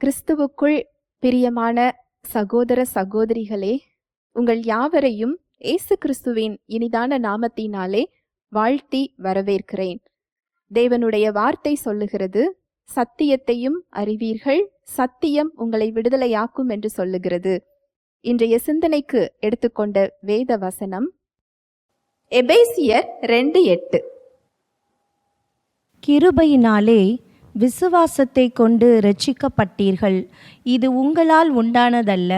கிறிஸ்துவுக்குள் பிரியமான சகோதர சகோதரிகளே, உங்கள் யாவரையும் இயேசு கிறிஸ்துவின் இனிதான நாமத்தினாலே வாழ்த்தி வரவேற்கிறேன். தேவனுடைய வார்த்தை சொல்லுகிறது, சத்தியத்தையும் அறிவீர்கள், சத்தியம் உங்களை விடுதலையாக்கும் என்று சொல்லுகிறது. இன்றைய சிந்தனைக்கு எடுத்துக்கொண்ட வேத வசனம் எபேசியர் 2:8. கிருபையினாலே விசுவாசத்தை கொண்டு இரட்சிக்கப்பட்டீர்கள். இது உங்களால் உண்டானதல்ல,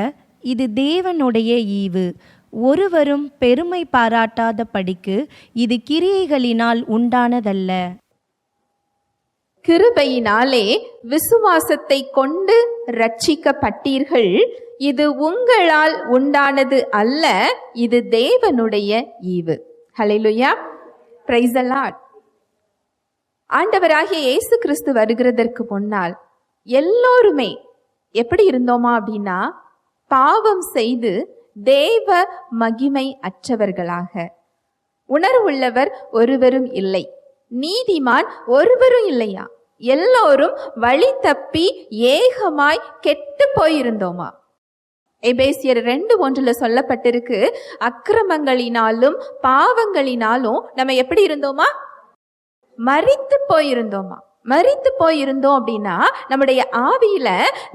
இது தேவனுடைய ஈவு. ஒருவரும் பெருமை பாராட்டாத படிக்கு இது கிரியைகளினால் உண்டானதல்ல. கிருபையினாலே விசுவாசத்தை கொண்டு இரட்சிக்கப்பட்டீர்கள். இது உங்களால் உண்டானது அல்ல, இது தேவனுடைய ஈவு. ஹல்லேலூயா, பிரைஸ் தி லார்ட். ஆண்டவராகிய இயேசு கிறிஸ்து வருகிறதற்கு முன்னால் எல்லோருமே எப்படி இருந்தோமா அப்படின்னா, பாவம் செய்து தேவ மகிமை அற்றவர்களாக, உணர்வுள்ளவர் ஒருவரும் இல்லை, நீதிமான் ஒருவரும் இல்லையா, எல்லோரும் வழி தப்பி ஏகமாய் கெட்டு போயிருந்தோமா. எபேசியர் 2:1 சொல்லப்பட்டிருக்கு, அக்கிரமங்களினாலும் பாவங்களினாலும் நம்ம எப்படி இருந்தோமா? மரித்து போயிருந்தோம் அப்படின்னா, நம்முடைய ஆவியில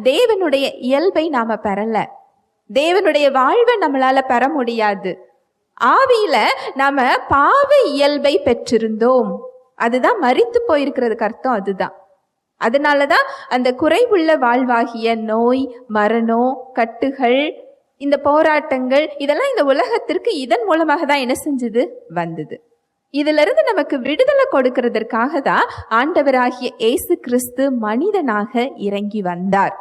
தேவனுடைய இயல்பை நாம பெறல, தேவனுடைய வாழ்வை நம்மளால பெற முடியாது. ஆவியில நாம பாவ இயல்பை பெற்றிருந்தோம். அதுதான் மரித்து போயிருக்கிறதுக்கு அர்த்தம். அதுதான், அதனாலதான் அந்த குறைவுள்ள வாழ்வாகிய நோய், மரணம், கட்டுகள், இந்த போராட்டங்கள் இதெல்லாம் இந்த உலகத்திற்கு இதன் மூலமாக தான் என்ன செஞ்சது? வந்தது. இதுல இருந்து நமக்கு விடுதலை கொடுக்கிறதற்காக தான் ஆண்டவராகிய இயேசு கிறிஸ்து மனிதனாக இறங்கி வந்தார்.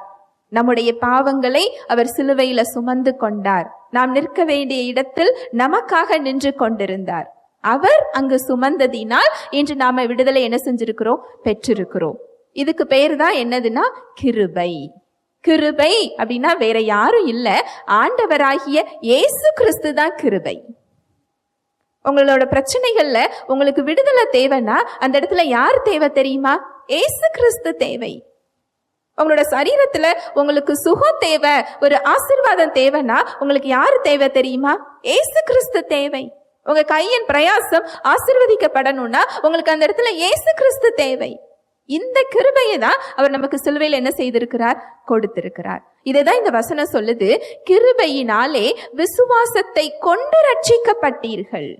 நம்முடைய பாவங்களை அவர் சிலுவையில சுமந்து கொண்டார். நாம் நிற்க வேண்டிய இடத்தில் நமக்காக நின்று கொண்டிருந்தார். அவர் அங்கு சுமந்ததினால் இன்று நாம விடுதலை என்ன செஞ்சிருக்கிறோம்? பெற்றிருக்கிறோம். இதுக்கு பேரு தான் என்னதுன்னா கிருபை. கிருபை அப்படின்னா வேற யாரும் இல்ல, ஆண்டவராகிய இயேசு கிறிஸ்து தான் கிருபை. உங்களோட பிரச்சனைகள்ல உங்களுக்கு விடுதலை தேவைன்னா அந்த இடத்துல யார் தேவை தெரியுமா? இயேசு கிறிஸ்து தேவை. உங்களோட சரீரத்துல உங்களுக்கு சுகம் தேவை, ஒரு ஆசீர்வாதம் தேவைன்னா உங்களுக்கு யாரு தேவை தெரியுமா? இயேசு கிறிஸ்து தேவை. உங்க கையின் பிரயாசம் ஆசீர்வதிக்கப்படணும்னா உங்களுக்கு அந்த இடத்துல இயேசு கிறிஸ்து தேவை. இந்த கிருபையை தான் அவர் நமக்கு சிலுவையில் என்ன செய்திருக்கிறார்? கொடுத்திருக்கிறார். இதைதான் இந்த வசனம் சொல்லுது, கிருபையினாலே விசுவாசத்தை கொண்டு ரட்சிக்கப்பட்டீர்கள்.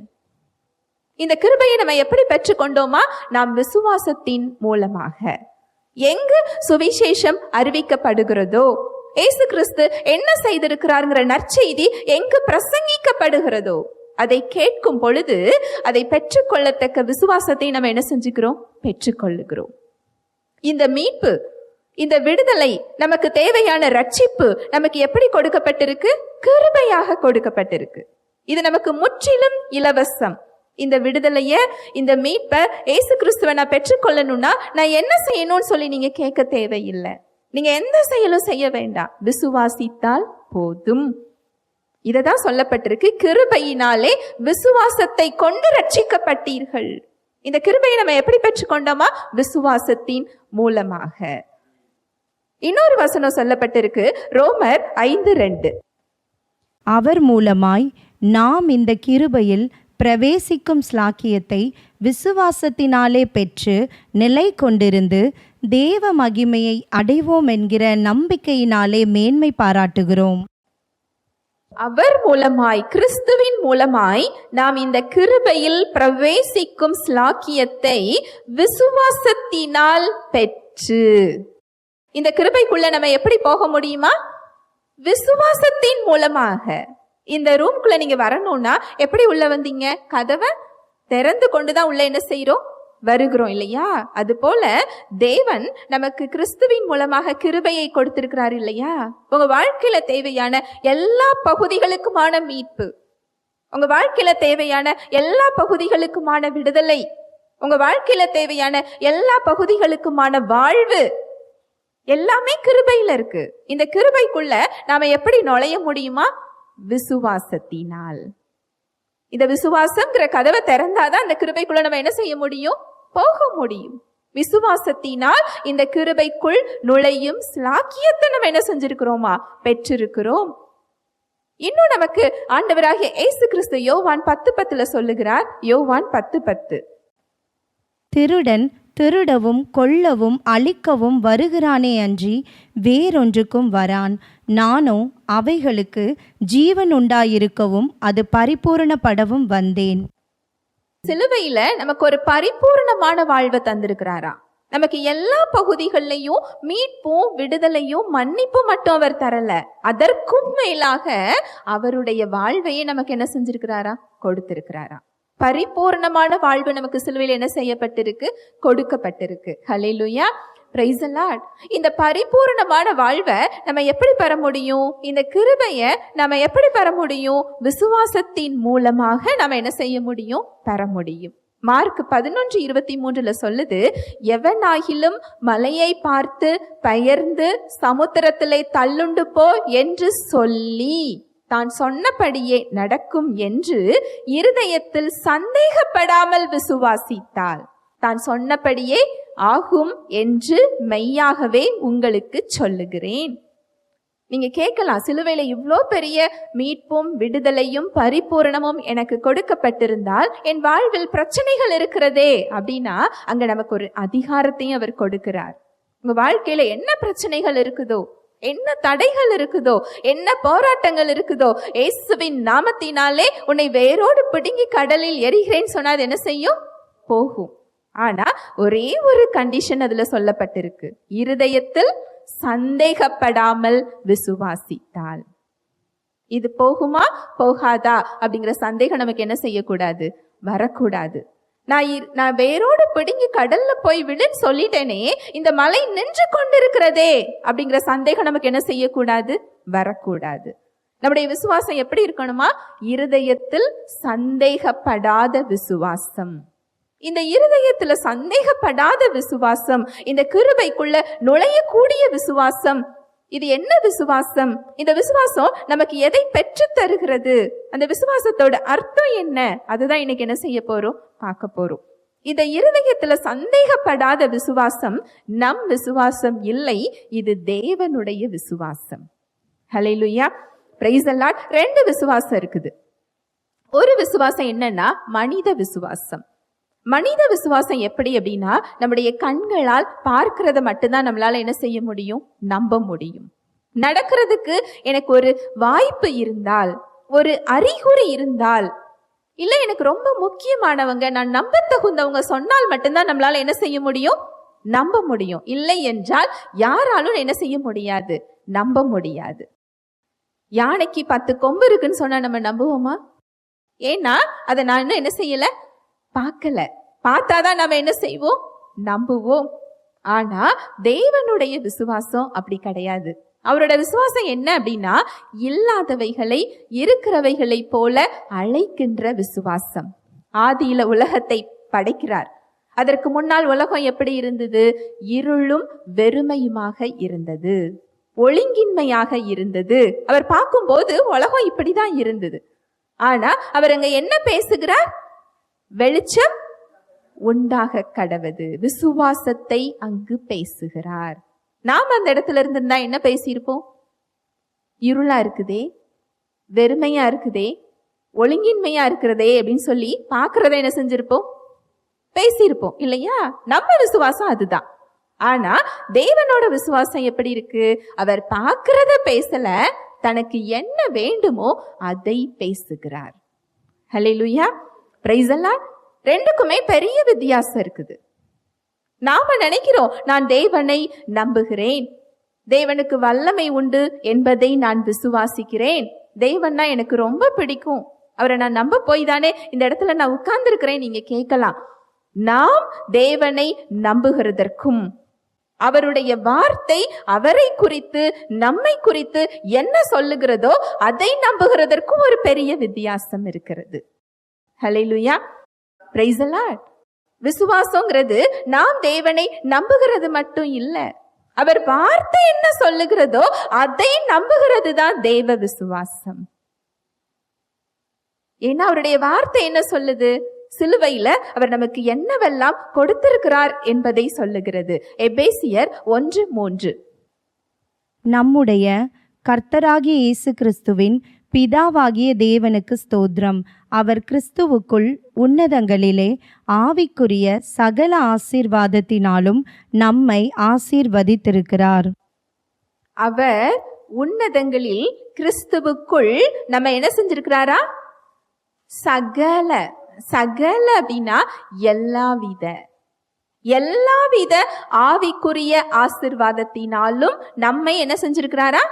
இந்த கிருபையை நம்ம எப்படி பெற்றுக்கொண்டோமா? நாம் விசுவாசத்தின் மூலமாக. எங்கு சுவிசேஷம் அறிவிக்கப்படுகிறதோ, இயேசு கிறிஸ்து என்ன செய்திருக்கிறார்ங்கிற நற்செய்தி எங்கு பிரசங்கிக்கப்படுகிறதோ, அதை கேட்கும் பொழுது அதை பெற்றுக்கொள்ளத்தக்க விசுவாசத்தை நம்ம என்ன செஞ்சுக்கிறோம்? பெற்றுக்கொள்ளுகிறோம். இந்த மீட்பு, இந்த விடுதலை, நமக்கு தேவையான ரட்சிப்பு நமக்கு எப்படி கொடுக்கப்பட்டிருக்கு? கிருபையாக கொடுக்கப்பட்டிருக்கு. இது நமக்கு முற்றிலும் இலவசம். இந்த விடுதலைய, இந்த மீட்பை இயேசு கிறிஸ்துவை நான் பெற்றுக்கொள்ளணும்னா நான் என்ன செய்யணும்னு சொல்லி நீங்க கேட்க தேவையில்லை. நீங்க எந்த செயலும் செய்ய வேண்டாம், விசுவாசித்தால் போதும். இததான் சொல்லப்பட்டிருக்கு, கிருபையினாலே விசுவாசத்தை கொண்டு ரட்சிக்கப்பட்டீர்கள். இந்த கிருபையை நம்ம எப்படி பெற்றுக்கொண்டோமா? விசுவாசத்தின் மூலமாக. இன்னொரு வசனம் சொல்லப்பட்டிருக்கு, ரோமர் 5:2. அவர் மூலமாய் நாம் இந்த கிருபையில் பிரவேசிக்கும் ஸ்லாக்கியத்தை விசுவாசத்தினாலே பெற்று நிலை கொண்டிருந்து தேவ மகிமையை அடைவோம் என்கிற நம்பிக்கையினாலே மேன்மை பாராட்டுகிறோம். அவர் மூலமாய், கிறிஸ்துவின் மூலமாய் நாம் இந்த கிருபையில் பிரவேசிக்கும் ஸ்லாக்கியத்தை விசுவாசத்தினால் பெற்று. இந்த கிருபைக்குள்ள நம்ம எப்படி போக முடியுமா? விசுவாசத்தின் மூலமாக. இந்த ரூம்குள்ள நீங்க வரணும்னா எப்படி உள்ள வந்தீங்க? கதவை திறந்து கொண்டுதான் உள்ள என்ன செய்யறோம்? வருகிறோம் இல்லையா? அது போல தேவன் நமக்கு கிறிஸ்துவின் மூலமாக கிருபையை கொடுத்திருக்கிறார் இல்லையா? உங்க வாழ்க்கையில தேவையான எல்லா பகுதிகளுக்குமான மீட்பு, உங்க வாழ்க்கையில தேவையான எல்லா பகுதிகளுக்குமான விடுதலை, உங்க வாழ்க்கையில தேவையான எல்லா பகுதிகளுக்குமான வாழ்வு எல்லாமே கிருபையில இருக்கு. இந்த கிருபைக்குள்ள நாம எப்படி நுழைய முடியுமா? விசுவாசத்தினால். இந்த விசுவாசம்ங்கிற கதவை திறந்தாதான் அந்த கிருபைக்குள்ள நம்ம என்ன செய்ய முடியும்? போக முடியும். விசுவாசத்தினால் இந்த கிருபைக்குள் நுழையும் ஸ்லாக்கியத்தை நம்ம என்ன செஞ்சிருக்கிறோமா? பெற்றிருக்கிறோம். இன்னும் நமக்கு ஆண்டவராகிய இயேசு கிறிஸ்து யோவான் 10:10 சொல்லுகிறார். யோவான் 10:10, திருடன் திருடவும் கொல்லவும் அழிக்கவும் வருகிறானே அன்றி வேறொன்றுக்கும் வரான். நானோ அவைகளுக்கு ஜீவன் உண்டாயிருக்கவும் அது பரிபூரணப்படவும் வந்தேன். சிலுவையில நமக்கு ஒரு பரிபூர்ணமான வாழ்வை தந்திருக்கிறாரா? நமக்கு எல்லா பகுதிகளிலையும் மீட்பும் விடுதலையும் மன்னிப்பும் மட்டும் அவர் தரல, அதற்கும் மேலாக அவருடைய வாழ்வையே நமக்கு என்ன செஞ்சிருக்கிறாரா? கொடுத்திருக்கிறாரா. பரிபூர்ணமான வாழ்வு நமக்கு சிலுவையில் என்ன செய்யப்பட்டிருக்கு? கொடுக்கப்பட்டிருக்கு. ஹல்லேலூயா, பிரைஸ் தி லார்ட். இந்த பரிபூர்ணமான வாழ்வை நம்ம எப்படி பெற முடியும்? இந்த கிருபையை நம்ம எப்படி பெற முடியும்? விசுவாசத்தின் மூலமாக நம்ம என்ன செய்ய முடியும்? பெற முடியும். மார்க் 11:23 சொல்லுது, எவனாகிலும் மலையை பார்த்து பெயர்ந்து சமுத்திரத்திலே தள்ளுண்டு போ என்று சொல்லி தான் சொன்னபடியே நடக்கும் என்று இருதயத்தில் சந்தேகப்படாமல் விசுவாசித்தால் தான் சொன்னபடியே ஆகும் என்று மெய்யாகவே உங்களுக்கு சொல்லுகிறேன். நீங்க கேட்கலாம், சிலுவையில இவ்வளோ பெரிய மீட்பும் விடுதலையும் பரிபூரணமும் எனக்கு கொடுக்கப்பட்டிருந்தால் என் வாழ்வில் பிரச்சனைகள் இருக்கிறதே அப்படின்னா, அங்க நமக்கு ஒரு அதிகாரத்தையும் அவர் கொடுக்கிறார். உங்க வாழ்க்கையில என்ன பிரச்சனைகள் இருக்குதோ, என்ன தடைகள் இருக்குதோ, என்ன போராட்டங்கள் இருக்குதோ, இயேசுவின் நாமத்தினாலே உன்னை வேரோடு பிடுங்கி கடலில் எரிகிறேன்னு சொன்னா அது என்ன செய்யும்? போகும். ஆனா ஒரே ஒரு கண்டிஷன் அதுல சொல்லப்பட்டிருக்கு, இருதயத்தில் சந்தேகப்படாமல் விசுவாசித்தால். இது போகுமா போகாதா அப்படிங்கிற சந்தேகம் நமக்கு என்ன செய்யக்கூடாது? வரக்கூடாது. நான் வேரோடு பிடுங்கி கடல்ல போய் விழுன்னு சொல்லிட்டேனே, இந்த மலை நின்று கொண்டிருக்கிறதே அப்படிங்கிற சந்தேகம் நமக்கு என்ன செய்யக்கூடாது? வரக்கூடாது. நம்முடைய விசுவாசம் எப்படி இருக்கணுமா? இருதயத்தில் சந்தேகப்படாத விசுவாசம். இந்த இருதயத்துல சந்தேகப்படாத விசுவாசம், இந்த கிருபைக்குள்ள நுழையக்கூடிய விசுவாசம், இது என்ன விசுவாசம்? இந்த விசுவாசம் நமக்கு எதை பெற்று தருகிறது? அந்த விசுவாசத்தோட அர்த்தம் என்ன? அதுதான் இன்னைக்கு என்ன செய்ய போறோம்? பார்க்க போறோம். இந்த இருதயத்துல சந்தேகப்படாத விசுவாசம் நம் விசுவாசம் இல்லை, இது தேவனுடைய விசுவாசம். ஹல்லேலூயா, பிரைஸ் தி லார்ட். ரெண்டு விசுவாசம் இருக்குது. ஒரு விசுவாசம் என்னன்னா மனித விசுவாசம். மனித விசுவாசம் எப்படி அப்படின்னா, நம்முடைய கண்களால் பார்க்கிறத மட்டும்தான் நம்மளால என்ன செய்ய முடியும்? நம்ப முடியும். நடக்கிறதுக்கு எனக்கு ஒரு வாய்ப்பு இருந்தால், ஒரு அறிகுறி இருந்தால், இல்ல எனக்கு ரொம்ப முக்கியமானவங்க, நான் நம்ப தகுந்தவங்க சொன்னால் மட்டும்தான் நம்மளால என்ன செய்ய முடியும்? நம்ப முடியும். இல்லை என்றால் யாராலும் என்ன செய்ய முடியாது? நம்ப முடியாது. யானைக்கு 10 கொம்பு இருக்குன்னு சொன்னா நம்ம நம்புவோமா? ஏன்னா அதை நான் இன்னும் என்ன செய்யல, பார்க்கல. பார்த்தாதான் நம்ம என்ன செய்வோம்? நம்புவோம். ஆனா தேவனுடைய விசுவாசம் அப்படி கிடையாது. அவரோட விசுவாசம் என்ன அப்படின்னா, இல்லாதவைகளை இருக்கிறவைகளை போல அழைக்கின்ற விசுவாசம். ஆதியில உலகத்தை படைக்கிறார். அதற்கு முன்னால் உலகம் எப்படி இருந்தது? இருளும் வெறுமையுமாக இருந்தது, ஒழுங்கின்மையாக இருந்தது. அவர் பார்க்கும்போது உலகம் இப்படிதான் இருந்தது. ஆனா அவர் அங்க என்ன பேசுகிறார்? வெளிச்சம் உண்டாக கடவது. விசுவாசத்தை அங்கு பேசுகிறார். நாம் அந்த இடத்துல இருந்திருந்தா என்ன பேசியிருப்போம்? இருளா இருக்குதே, வெறுமையா இருக்குதே, ஒழுங்கின்மையா இருக்கிறதே அப்படின்னு சொல்லி பார்க்கறத என்ன செஞ்சிருப்போம்? பேசியிருப்போம் இல்லையா? நம்ம விசுவாசம் அதுதான். ஆனா தேவனோட விசுவாசம் எப்படி இருக்கு? அவர் பார்க்கறத பேசல, தனக்கு என்ன வேண்டுமோ அதை பேசுகிறார். ஹல்லேலூயா, பிரைஸ் தி லார்ட். ரெண்டுக்குமே பெரிய வித்தியாசம் இருக்குது. நாம நினைக்கிறோம், நான் தேவனை நம்புகிறேன், தேவனுக்கு வல்லமை உண்டு என்பதை நான் விசுவாசிக்கிறேன், தேவன்னா எனக்கு ரொம்ப பிடிக்கும், அவரை நான் நம்ப போய் தானே இந்த இடத்துல நான் உட்கார்ந்து இருக்கிறேன். நீங்க கேட்கலாம், நாம் தேவனை நம்புகிறதற்கும் அவருடைய வார்த்தை அவரை குறித்து நம்மை குறித்து என்ன சொல்லுகிறதோ அதை நம்புகிறதற்கும் ஒரு பெரிய வித்தியாசம் இருக்கிறது. ஹல்லேலூயா, பிரைஸ் தி லார்ட். விசுவாசங்கிறது நாம் தேவனை நம்புகிறது மட்டும் இல்ல, அவர் வார்த்தை என்ன சொல்லுகிறதோ அதை நம்புகிறது தான் தேவ விசுவாசம். ஏன்னா அவருடைய வார்த்தை என்ன சொல்லுது? சிலுவையில அவர் நமக்கு என்னவெல்லாம் கொடுத்திருக்கிறார் என்பதை சொல்லுகிறது. எபேசியர் 1:3. நம்முடைய கர்த்தராகிய இயேசு கிறிஸ்துவின் பிதாவாகிய தேவனுக்கு ஸ்தோத்திரம். அவர் கிறிஸ்துவுக்குள் உன்னதங்களிலே ஆவிக்குரிய சகல ஆசீர்வாதத்தினாலும் நம்மை ஆசீர்வதித்திருக்கிறார். அவர் உன்னதங்களில் கிறிஸ்துவுக்குள் நம்ம என்ன செஞ்சிருக்கிறாரா? சகல சகல அப்படின்னா எல்லாவித ஆவிக்குரிய ஆசீர்வாதத்தினாலும் நம்மை என்ன செஞ்சிருக்கிறாரா?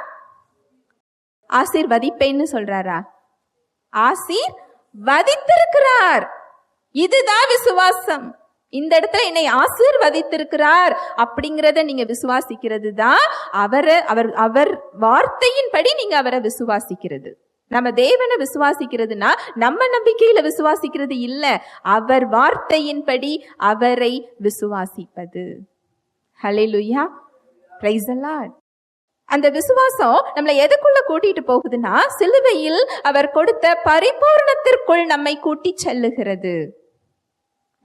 ஆசீர்வதிப்பேன்னு சொல்றாரா? ஆசீர்வதித்திருக்கிறார். இதுதான் விசுவாசம். இந்த இடத்துல என்னை ஆசீர்வதித்திருக்கிறார் அப்படிங்கிறத நீங்க விசுவாசிக்கிறது தான் அவர் வார்த்தையின்படி நீங்க அவரை விசுவாசிக்கிறது. நம்ம தேவனை விசுவாசிக்கிறதுனா நம்ம நம்பிக்கையில விசுவாசிக்கிறது இல்ல, அவர் வார்த்தையின்படி அவரை விசுவாசிப்பது. ஹல்லேலூயா, பிரைஸ் தி லார்ட். அந்த விசுவாசம் நம்மளை எதுக்குள்ள கூட்டிட்டு போகுதுன்னா, சிலுவையில் அவர் கொடுத்த பரிபூரணத்திற்குள் நம்மை கூட்டி செல்லுகிறது.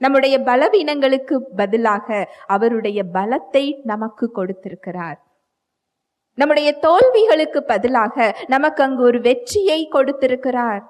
நம்முடைய பலவீனங்களுக்கு பதிலாக அவருடைய பலத்தை நமக்கு கொடுத்திருக்கிறார். நம்முடைய தோல்விகளுக்கு பதிலாக நமக்கு அங்கு ஒரு வெற்றியை கொடுத்திருக்கிறார்.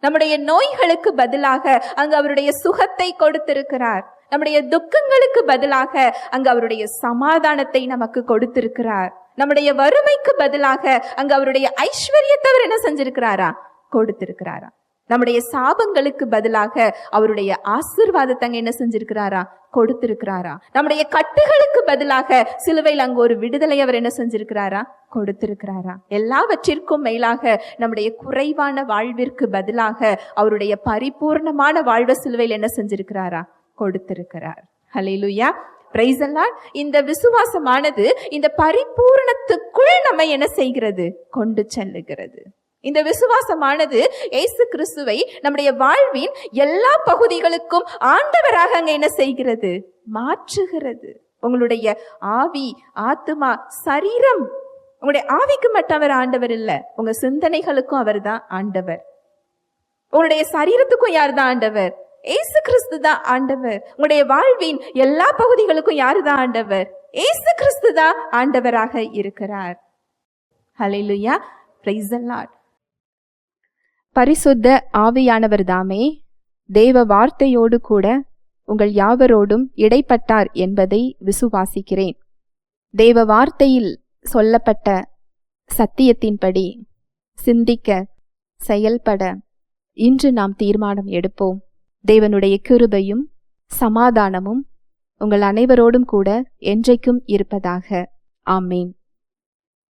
நம்முடைய நோய்களுக்கு பதிலாக அங்கு அவருடைய சுகத்தை கொடுத்திருக்கிறார். நம்முடைய துக்கங்களுக்கு பதிலாக அங்கு அவருடைய சமாதானத்தை நமக்கு கொடுத்திருக்கிறார். நம்முடைய வறுமைக்கு பதிலாக அங்கு அவருடைய ஐஸ்வர்யத்தை அவர் என்ன செஞ்சிருக்கிறாரா? கொடுத்திருக்கிறாரா. நம்முடைய சாபங்களுக்கு பதிலாக அவருடைய ஆசீர்வாதத்தை அங்க என்ன செஞ்சிருக்கிறாரா? கொடுத்திருக்கிறாரா. நம்முடைய கட்டுகளுக்கு பதிலாக சிலுவையில் அங்கு ஒரு விடுதலை அவர் என்ன செஞ்சிருக்கிறாரா? கொடுத்திருக்கிறாரா. எல்லாவற்றிற்கும் மேலாக நம்முடைய குறைவான வாழ்விற்கு பதிலாக அவருடைய பரிபூர்ணமான வாழ்வை சிலுவையில் என்ன செஞ்சிருக்கிறாரா? கொடுத்திருக்கிறார். ஹல்லேலூயா, பிரைஸ் தி லார்ட். இந்த விசுவாசமானது இந்த பரிபூரணத்துக்குள் நம்ம என்ன செய்கிறது? கொண்டு செல்லுகிறது. இந்த விசுவாசமானது இயேசு கிறிஸ்துவை நம்முடைய வாழ்வின் எல்லா பகுதிகளுக்கும் ஆண்டவராக அங்க என்ன செய்கிறது? மாற்றுகிறது. உங்களுடைய ஆவி, ஆத்துமா, சரீரம், உங்களுடைய ஆவிக்கு மட்டும் அவர் ஆண்டவர் இல்ல, உங்க சிந்தனைகளுக்கும் அவர் தான் ஆண்டவர். உங்களுடைய சரீரத்துக்கும் யார் தான் ஆண்டவர்? இயேசு கிறிஸ்து தான் ஆண்டவர். உங்களுடைய வாழ்வின் எல்லா பகுதிகளுக்கும் யாரு தான் ஆண்டவர்? இயேசு கிறிஸ்து தான் ஆண்டவராக இருக்கிறார். ஹல்லேலூயா, பிரைஸ் தி லார்ட். பரிசுத்த ஆவியானவர் தாமே தேவ வார்த்தையோடு கூட உங்கள் யாவரோடும் இடைப்பட்டார் என்பதை விசுவாசிக்கிறேன். தேவ வார்த்தையில் சொல்லப்பட்ட சத்தியத்தின்படி சிந்திக்க, செயல்பட இன்று நாம் தீர்மானம் எடுப்போம். தேவனுடைய கிருபையும் சமாதானமும் உங்கள் அனைவரோடும் கூட என்றைக்கும் இருப்பதாக. ஆமேன்.